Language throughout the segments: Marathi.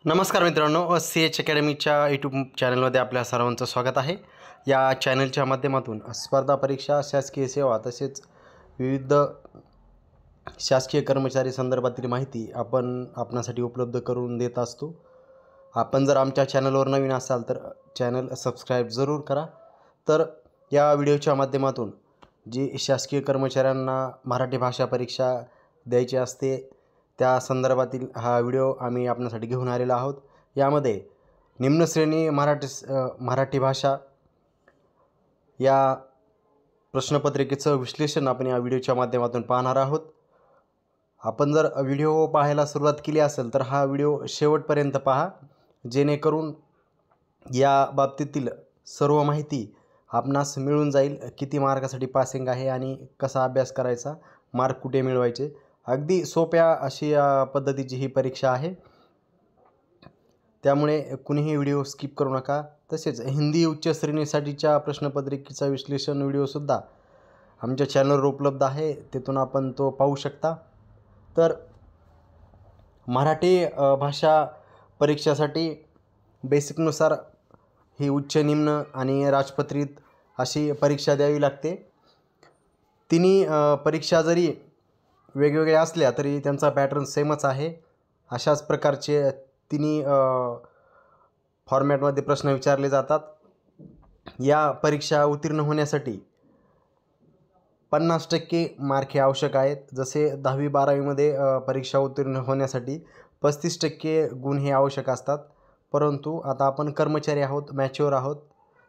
नमस्कार मित्रांनो, CH अकॅडमीच्या यूट्यूब चॅनलमध्ये आपल्या सर्वांचं स्वागत आहे। या चॅनलच्या माध्यमातून स्पर्धा परीक्षा, शासकीय सेवा तसेच विविध शासकीय कर्मचारी संदर्भातील माहिती आपणासाठी उपलब्ध करून देत असतो। आपण जर आमच्या चॅनलवर नवीन असाल तर चॅनल सबस्क्राईब जरूर करा। तर या व्हिडिओच्या माध्यमातून जी शासकीय कर्मचाऱ्यांना मराठी भाषा परीक्षा द्यायची असते त्या संदर्भातील हा व्हिडिओ आम्ही आपल्यासाठी घेऊन आलेलो आहोत। यामध्ये निम्न श्रेणी मराठी भाषा या प्रश्नपत्रिकेचं विश्लेषण आपण या व्हिडिओच्या माध्यमातून पाहणार आहोत। आपण जर व्हिडिओ पाहायला सुरुवात केली असेल तर हा व्हिडिओ शेवटपर्यंत पहा, जेणेकरून या बाबतीतील सर्व माहिती आपणास मिळून जाईल। किती मार्कासाठी पासिंग आहे आणि कसा अभ्यास करायचा, मार्क कुठे मिळवायचे, अगदी सोप्या अशी पद्धतीची ही परीक्षा आहे। त्यामुळे कुणीही व्हिडिओ स्किप करू नका। तसेच हिंदी उच्च श्रेणीसाठीच्या प्रश्नपत्रिकेचा विश्लेषण व्हिडिओसुद्धा आमच्या चॅनलवर उपलब्ध आहे, तिथून आपण तो पाहू शकता। तर मराठी भाषा परीक्षेसाठी बेसिकनुसार ही उच्च, निम्न आणि राजपत्रित अशी परीक्षा द्यावी लागते। तिन्ही परीक्षा जरी वेगवेगळ्या असल्या तरी त्यांचा पॅटर्न सेमच आहे। अशाच प्रकारचे तिन्ही फॉर्मॅटमध्ये प्रश्न विचारले जातात। या परीक्षा उत्तीर्ण होण्यासाठी 50% मार्क हे आवश्यक आहेत। जसे 10वी-12वीमध्ये परीक्षा उत्तीर्ण होण्यासाठी 35% गुण हे आवश्यक असतात, परंतु आता आपण कर्मचारी आहोत, मॅच्युअर आहोत,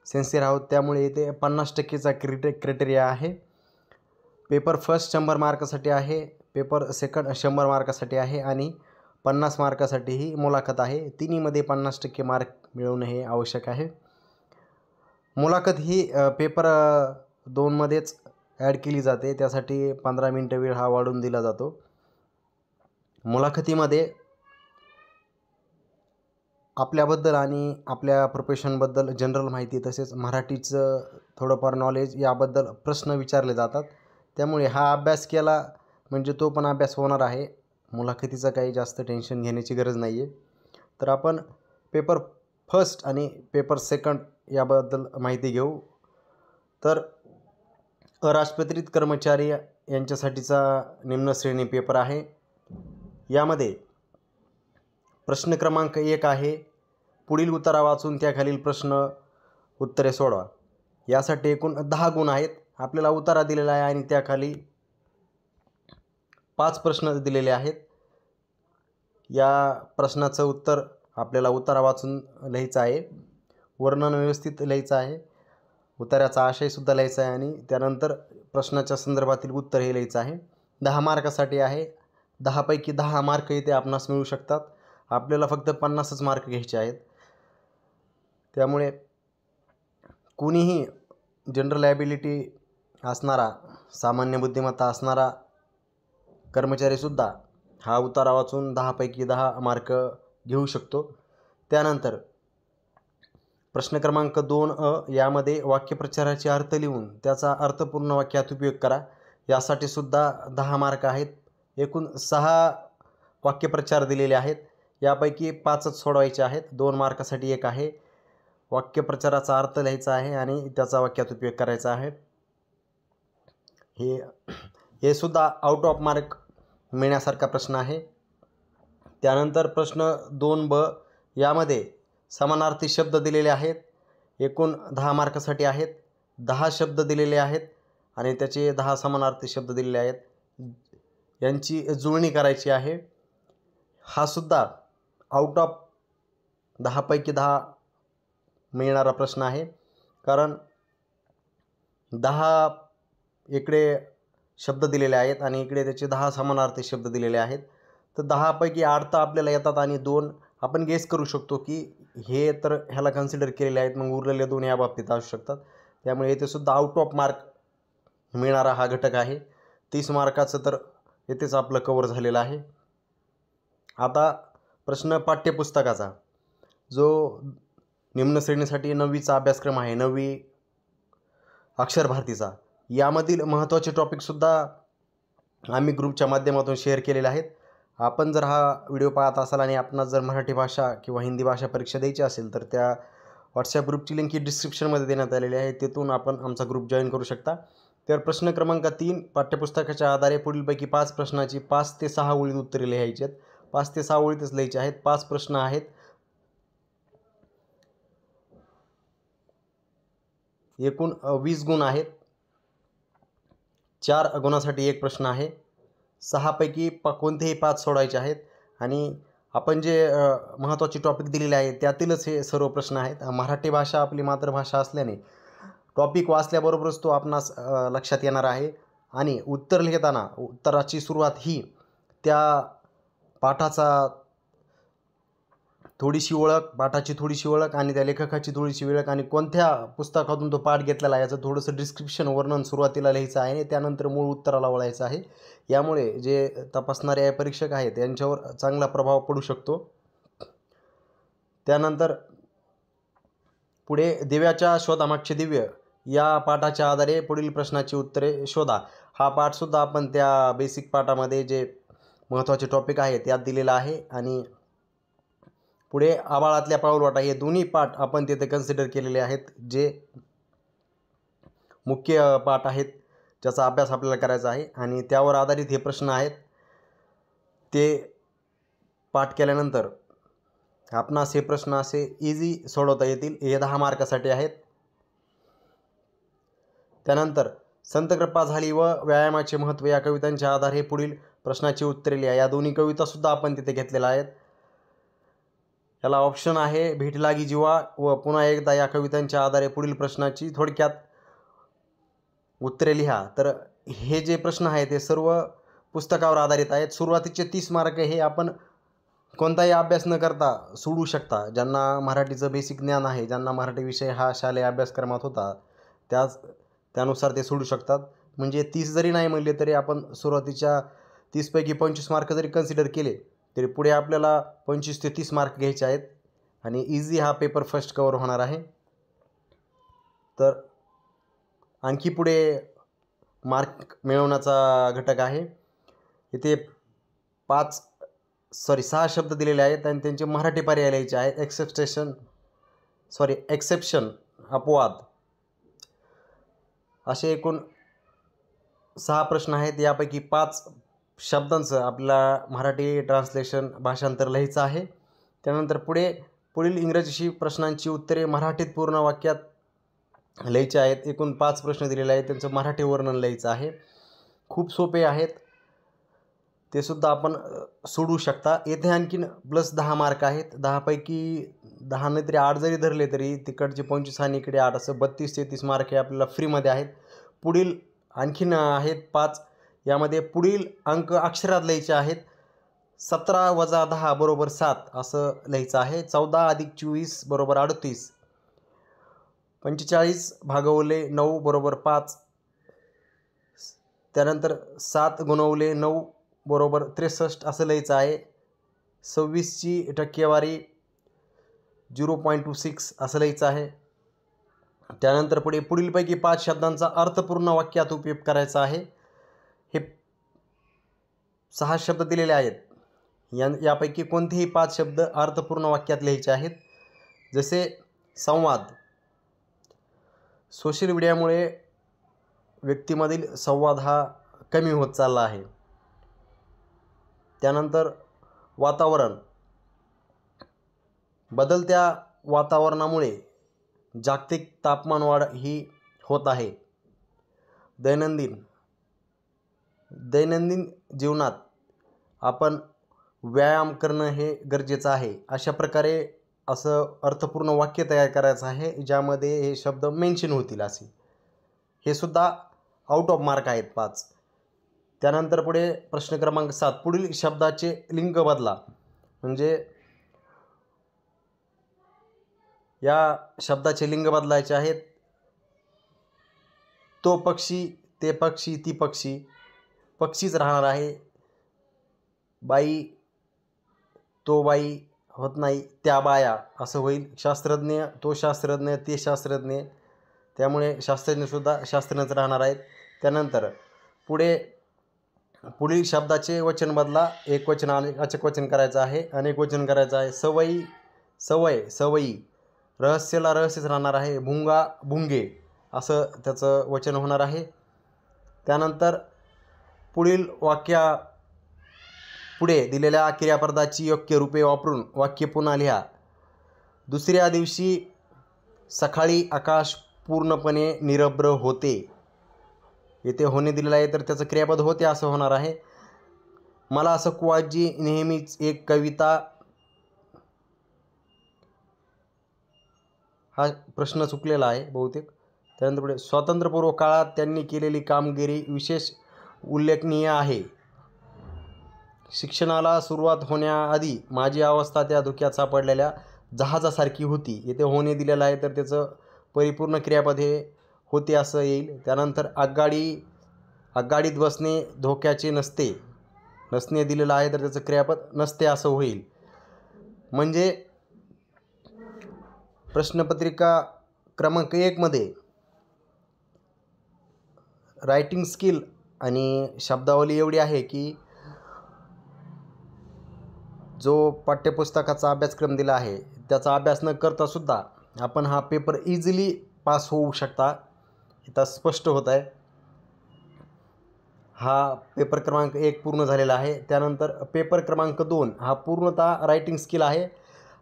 सिन्सिअर आहोत, त्यामुळे इथे 50%चा क्रायटेरिया आहे। पेपर फर्स्ट 100 मार्कासाठी आहे, पेपर सेकंड 100 मार्कासाठी आहे आणि 50 मार्कासाठीही मुलाखत आहे। तिन्हीमध्ये 50% मार्क मिळवणे हे आवश्यक आहे। मुलाखत ही पेपर 2मध्येच ॲड केली जाते, त्यासाठी 15 मिनिटं वेळ हा वाढवून दिला जातो। मुलाखतीमध्ये आपल्याबद्दल आणि आपल्या प्रोफेशनबद्दल जनरल माहिती तसेच मराठीचं थोडंफार नॉलेज याबद्दल प्रश्न विचारले जातात। त्यामुळे हा अभ्यास केला म्हणजे तो पण अभ्यास होणार आहे, मुलाखतीचं काही जास्त टेन्शन घेण्याची गरज नाही आहे। तर आपण पेपर फर्स्ट आणि पेपर सेकंड याबद्दल माहिती घेऊ। तर अराजपत्रित कर्मचारी यांच्यासाठीचा निम्न श्रेणी पेपर आहे। यामध्ये प्रश्न क्रमांक 1 आहे, पुढील उतारा वाचून त्याखालील प्रश्न उत्तरे सोडवा। यासाठी एकूण 10 गुण आहेत। आपल्याला उतारा दिलेला आहे आणि त्याखाली 5 प्रश्न दिलेले आहेत। या प्रश्नाचं उत्तर आपल्याला उतारा वाचून लिहायचं आहे, वर्णन व्यवस्थित लिहायचं आहे, उत्तराचा आशयसुद्धा लिहायचा आहे आणि त्यानंतर प्रश्नाच्या संदर्भातील उत्तर हे लिहायचं आहे। 10 मार्कासाठी आहे। 10 पैकी 10 मार्क इथे आपणास मिळू शकतात। आपल्याला फक्त 50च मार्क घ्यायचे आहेत। त्यामुळे कुणीही जनरल ॲबिलिटी असणारा, सामान्य बुद्धिमत्ता असणारा कर्मचारीसुद्धा हा उतारा वाचून 10 पैकी 10 मार्क घेऊ शकतो। त्यानंतर प्रश्न क्रमांक 2 यामध्ये वाक्यप्रचाराचे अर्थ लिहून त्याचा अर्थपूर्ण वाक्यात उपयोग करा। यासाठी सुद्धा 10 मार्क आहेत। एकूण 6 वाक्यप्रचार दिलेले आहेत, यापैकी 5च सोडवायचे आहेत। 2 मार्कासाठी 1 आहे। वाक्यप्रचाराचा अर्थ लिहायचा आहे आणि त्याचा वाक्यात उपयोग करायचा आहे। हे सुद्धा आउट ऑफ मार्क मिळण्यासारखा प्रश्न आहे। त्यानंतर प्रश्न 2ब यामध्ये समानार्थी शब्द दिलेले आहेत। एकूण 10 मार्कासाठी आहेत। 10 शब्द दिलेले आहेत आणि त्याचे 10 समानार्थी शब्द दिलेले आहेत, यांची जुळणी करायची आहे। हा सुद्धा आउट ऑफ 10 पैकी 10 मिळणारा प्रश्न आहे, कारण 10 इकडे शब्द दिलेले आहेत आणि इकडे त्याचे 10 समानार्थी शब्द दिलेले आहेत। तर 10 पैकी 8 तर आपल्याला येतात आणि 2 आपण गेस करू शकतो की हे तर ह्याला कन्सिडर केलेले आहेत, मग उरलेले 2 या बाबतीत असू शकतात। त्यामुळे येथे सुद्धा आउट ऑफ मार्क मिळणारा हा घटक आहे। 30 मार्काचं तर येथेच आपलं कव्हर झालेलं आहे। आता प्रश्न पाठ्यपुस्तकाचा, जो निम्न श्रेणीसाठी 9वीचा अभ्यासक्रम आहे, 9वी अक्षर भारतीचा, यामधील महत्त्वाचे टॉपिकसुद्धा आम्ही ग्रुपच्या माध्यमातून शेअर केलेले आहेत। आपण जर हा व्हिडिओ पाहत असाल आणि आपणास जर मराठी भाषा किंवा हिंदी भाषा परीक्षा द्यायची असेल तर त्या व्हॉट्सॲप ग्रुपची लिंक ही डिस्क्रिप्शनमध्ये देण्यात आलेली आहे, तेथून आपण आमचा ग्रुप जॉईन करू शकता. तर प्रश्न क्रमांक 3, पाठ्यपुस्तकाच्या आधारे पुढीलपैकी 5 प्रश्नाची 5 ते 6 ओळीत उत्तरे लिहायची आहेत. 5 ते 6 ओळीतच लिहायचे आहेत. 5 प्रश्न आहेत. एकूण 20 गुण आहेत. 4 गुणासाठी 1 प्रश्न आहे. 6 पैकी कोणतेही 5 सोडवायचे आहेत आणि आपण जे महत्त्वाचे टॉपिक दिलेले आहेत त्यातीलच हे सर्व प्रश्न आहेत. मराठी भाषा आपली मातृभाषा असल्याने टॉपिक वाचल्याबरोबरच तो आपणास लक्षात येणार आहे आणि उत्तर लिहिताना उत्तराची सुरुवात ही त्या पाठाची थोडीशी ओळख आणि त्या लेखकाची थोडीशी ओळख आणि कोणत्या पुस्तकातून तो पाठ घेतलेला आहे याचं थोडंसं डिस्क्रिप्शन वर्णन सुरुवातीला लिहायचं आहे. त्यानंतर मूळ उत्तराला वळायचं आहे. यामुळे जे तपासणारे परीक्षक आहेत यांच्यावर चांगला प्रभाव पडू शकतो. त्यानंतर पुढे दिव्याच्या शोधामागचे दिव्य या पाठाच्या आधारे पुढील प्रश्नाची उत्तरे शोधा. हा पाठसुद्धा आपण त्या बेसिक पाठामध्ये जे महत्त्वाचे टॉपिक आहेत यात दिलेला आहे. आणि पुढे आभाळातल्या पाऊलवाटा हे दोन्ही पाठ आपण तिथे कन्सिडर केलेले आहेत, जे मुख्य पाठ आहेत ज्याचा अभ्यास आपल्याला करायचा आहे आणि त्यावर आधारित हे प्रश्न आहेत. ते पाठ केल्यानंतर आपणास हे प्रश्न असे इझी सोडवता येतील. हे 10 मार्कासाठी आहेत. त्यानंतर संत कृपा झाली व व्यायामाचे महत्त्व या कवितांच्या आधारे पुढील प्रश्नाची उत्तरे लिहा. या दोन्ही कवितासुद्धा आपण तिथे घेतलेल्या आहेत. याला ऑप्शन आहे भेट लागी जीवा व पुन्हा एकदा या कवितांच्या आधारे पुढील प्रश्नाची थोडक्यात उत्तरे लिहा. तर हे जे प्रश्न आहेत ते सर्व पुस्तकावर आधारित आहेत. सुरुवातीचे 30 मार्क हे आपण कोणताही अभ्यास न करता सोडू शकता. ज्यांना मराठीचं बेसिक ज्ञान आहे, ज्यांना मराठी विषय हा शालेय अभ्यासक्रमात होता त्यानुसार ते सोडू शकतात. म्हणजे 30 जरी नाही म्हणले तरी आपण सुरुवातीच्या 30 पैकी 25 मार्क जरी कन्सिडर केले तरी पुढे आपल्याला 25 ते 30 मार्क घ्यायचे आहेत आणि इझी हा पेपर फर्स्ट कवर होणार आहे. तर आणखी पुढे मार्क मिळवण्याचा घटक आहे. इथे 6 शब्द दिलेले आहेत आणि त्यांचे मराठी पर्याय लिहायचे आहेत. एक्सेप्शन अपवाद असे एकूण 6 प्रश्न आहेत. यापैकी 5 शब्दांचं आपल्याला मराठी ट्रान्सलेशन भाषांतर लिहायचं आहे. त्यानंतर पुढील इंग्रजी प्रश्नांची उत्तरे मराठीत पूर्ण वाक्यात लिहायचे आहेत. एकूण 5 प्रश्न दिलेले आहेत, त्यांचं मराठी वर्णन लिहायचं आहे. खूप सोपे आहेत, ते सुद्धा आपण सोडवू शकता. येथे आणखीन प्लस 10 मार्क आहेत. 10 पैकी 10 नाही तरी 8 जरी धरले तरी तिकडचे 25 आणि इकडे 8 असं 32 ते 30 मार्क हे आपल्याला फ्रीमध्ये आहेत. पुढील आणखीन आहेत 5. यामध्ये पुढील अंक अक्षरात लिहायचे आहेत. 17 - 10 = 7 असं लिहायचं आहे. 14 + 24 = 38. 45 भागवले 9 = 5. त्यानंतर 7 गुणवले 9 = 63 असं लिहायचं आहे. 26ची टक्केवारी 0.26 असं लिहायचं आहे. त्यानंतर पुढीलपैकी 5 शब्दांचा अर्थपूर्ण वाक्यात उपयोग करायचा आहे. हे 6 शब्द दिलेले आहेत. यापैकी कोणतेही 5 शब्द अर्थपूर्ण वाक्यात लिहायचे आहेत. जसे संवाद. सोशल मीडियामुळे व्यक्तीमधील संवाद हा कमी होत चालला आहे. त्यानंतर वातावरण. बदलत्या वातावरणामुळे जागतिक तापमानवाढ ही होत आहे. दैनंदिन जीवनात आपण व्यायाम करणं हे गरजेचं आहे. अशा प्रकारे असं अर्थपूर्ण वाक्य तयार करायचं आहे ज्यामध्ये हे शब्द मेन्शन होतील असे. हे सुद्धा आउट ऑफ मार्क आहेत 5. त्यानंतर पुढे प्रश्न क्रमांक 7. पुढील शब्दाचे लिंग बदला. म्हणजे या शब्दाचे लिंग बदलायचे आहेत. तो पक्षी, ते पक्षी, ती पक्षी. पक्षीच राहणार आहे. बाई, तो बाई होत नाही, त्या बाया असं होईल. शास्त्रज्ञ, तो शास्त्रज्ञ, ते शास्त्रज्ञ. त्यामुळे शास्त्रज्ञसुद्धा शास्त्रज्ञच राहणार आहेत. त्यानंतर पुढे पुढील शब्दाचे वचन बदला. एक वचन अनेक वचन करायचं आहे, अनेक वचन करायचं आहे. सवयी सवय सवयी, रहस्याला रहस्यच राहणार आहे. भुंगा भुंगे असं त्याचं वचन होणार आहे. त्यानंतर पुढील वाक्या पुढे दिलेल्या क्रियापदाची योग्य रूपे वापरून वाक्य पुन्हा लिहा. दुसऱ्या दिवशी सकाळी आकाश पूर्णपणे निरभ्र होते. येथे होणे दिलेलं आहे तर त्याचं क्रियापद होते असं होणार आहे. मला असं कुवाजी नेहमीच एक कविता, हा प्रश्न चुकलेला आहे बहुतेक. त्यानंतर पुढे स्वातंत्र्यपूर्व काळात त्यांनी केलेली कामगिरी विशेष उल्लेखनीय आहे. शिक्षणाला सुरुवात होण्याआधी माझी अवस्था त्या धुक्यात सापडलेल्या जहाजासारखी होती. येथे होणे दिलेलं आहे तर त्याचं परिपूर्ण क्रियापद हे होते असं येईल. त्यानंतर आगगाडीत बसणे धोक्याचे नसते. नसणे दिलेलं आहे तर त्याचं क्रियापद नसते असं होईल. म्हणजे प्रश्नपत्रिका क्रमांक 1 मध्ये रायटिंग स्किल आणि शब्दावली एवढी आहे की जो पाठ्यपुस्तकाचा अभ्यासक्रम दिला आहे त्याचा अभ्यास न करता सुद्धा आपण हा पेपर इझिली पास होऊ शकता. इथं स्पष्ट होत आहे. हा पेपर क्रमांक 1 पूर्ण झालेला आहे. त्यानंतर पेपर क्रमांक 2 हा पूर्णतः रायटिंग स्किल आहे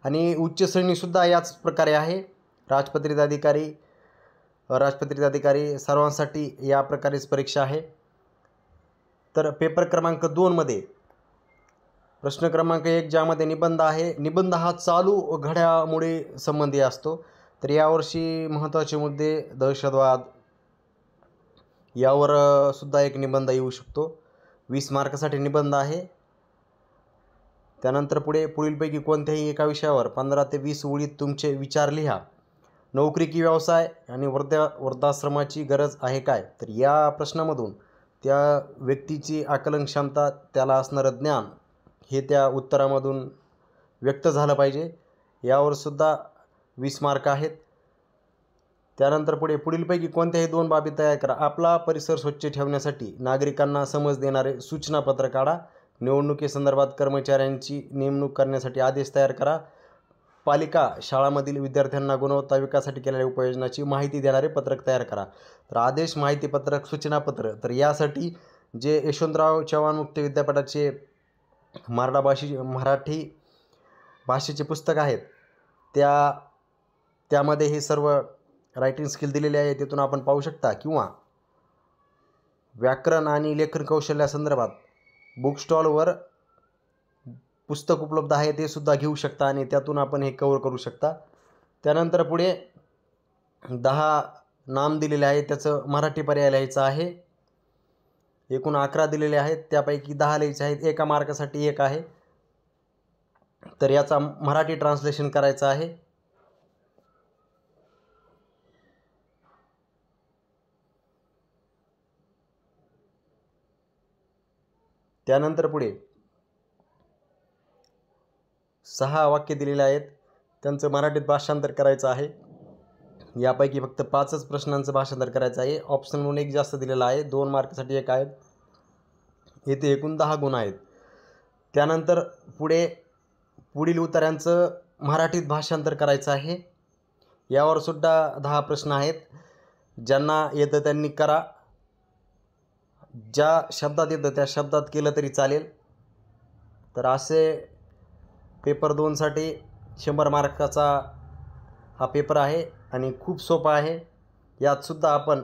आणि उच्च श्रेणीसुद्धा याच प्रकारे आहे. राजपत्रित अधिकारी सर्वांसाठी या प्रकारेच परीक्षा आहे. तर पेपर क्रमांक 2 मध्ये प्रश्न क्रमांक 1 ज्यामध्ये निबंध आहे. निबंध हा चालू घडामोडी संबंधी असतो. तर यावर्षी महत्त्वाचे मुद्दे दहशतवाद यावर सुद्धा एक निबंध येऊ शकतो. 20 मार्कासाठी निबंध आहे. त्यानंतर पुढीलपैकी कोणत्याही एका विषयावर 15 ते 20 ओळीत तुमचे विचार लिहा. नोकरी की व्यवसाय आणि वृद्धाश्रमाची गरज आहे काय? तर या प्रश्नामधून त्या व्यक्तीची आकलन क्षमता, त्याला असणारं ज्ञान हे त्या उत्तरामधून व्यक्त झालं पाहिजे. यावर सुद्धा 20 मार्क आहेत. त्यानंतर पुढीलपैकी कोणत्याही 2 बाबी तयार करा. आपला परिसर स्वच्छ ठेवण्यासाठी नागरिकांना समज देणारे सूचनापत्र काढा. निवडणुकीसंदर्भात कर्मचाऱ्यांची नेमणूक करण्यासाठी आदेश तयार करा. पालिका शाळांमधील विद्यार्थ्यांना गुणवत्ता विकासासाठी केलेल्या उपाययोजनांची माहिती देणारे पत्रक तयार करा. तर आदेश, माहितीपत्रक, सूचनापत्र, तर यासाठी जे यशवंतराव चव्हाण मुक्त विद्यापीठाचे मराठी भाषेचे पुस्तक आहेत त्यामध्ये हे सर्व रायटिंग स्किल दिलेले आहे. तिथून आपण पाहू शकता. किंवा व्याकरण आणि लेखन कौशल्यासंदर्भात बुक स्टॉलवर पुस्तक उपलब्ध आहे, ते सुद्धा घेऊ शकता आणि त्यातून आपण हे कव्हर करू शकता. त्यानंतर पुढे 10 नाम दिलेले आहेत. त्याचं मराठी पर्याय लिहायचं आहे. एकूण 11 दिलेले आहेत. त्यापैकी 10 लिहायचे आहेत. एका मार्कासाठी 1 आहे. तर याचा मराठी ट्रान्सलेशन करायचं आहे. त्यानंतर पुढे 6 वाक्य दिलेले आहेत. त्यांचं मराठीत भाषांतर करायचं आहे. यापैकी फक्त 5च प्रश्नांचं भाषांतर करायचं आहे. ऑप्शन म्हणून 1 जास्त दिलेला आहे. 2 मार्कासाठी 1 आहेत. येथे एकूण 10 गुण आहेत. त्यानंतर पुढील उत्तरांचं मराठीत भाषांतर करायचं आहे. यावर सुद्धा 10 प्रश्न आहेत. ज्यांना येतं त्यांनी करा. ज्या शब्दात येतं त्या शब्दात केलं तरी चालेल. तर असे पेपर 2साठी 100 मार्काचा हा पेपर आहे आणि खूप सोपा आहे. यात सुद्धा आपण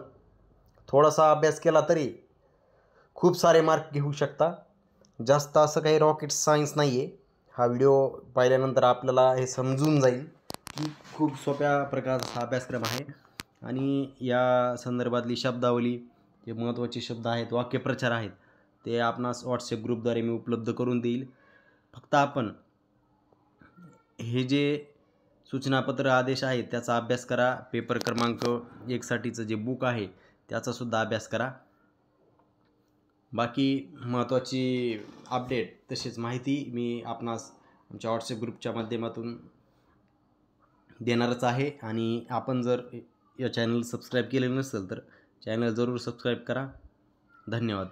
थोडासा अभ्यास केला तरी खूप सारे मार्क घेऊ शकता. जास्त असं काही रॉकेट सायन्स नाही आहे. हा व्हिडिओ पाहिल्यानंतर आपल्याला हे समजून जाईल की खूप सोप्या प्रकारचा हा अभ्यासक्रम आहे. आणि या संदर्भातली शब्दावली, जे महत्त्वाचे शब्द आहेत, वाक्यप्रचार आहेत, ते आपणास व्हॉट्सअप ग्रुपद्वारे मी उपलब्ध करून देईल. फक्त आपण हे जे सूचनापत्र आदेश आहेत त्याचा अभ्यास करा. पेपर क्रमांक 1 साठीचं जे बुक आहे त्याचासुद्धा अभ्यास करा. बाकी महत्त्वाची अपडेट तसेच माहिती मी आपणास आमच्या व्हॉट्सअप ग्रुपच्या माध्यमातून देणारच आहे. आणि आपण जर या चॅनल सबस्क्राईब केलेलं नसेल तर चॅनल जरूर सबस्क्राईब करा. धन्यवाद.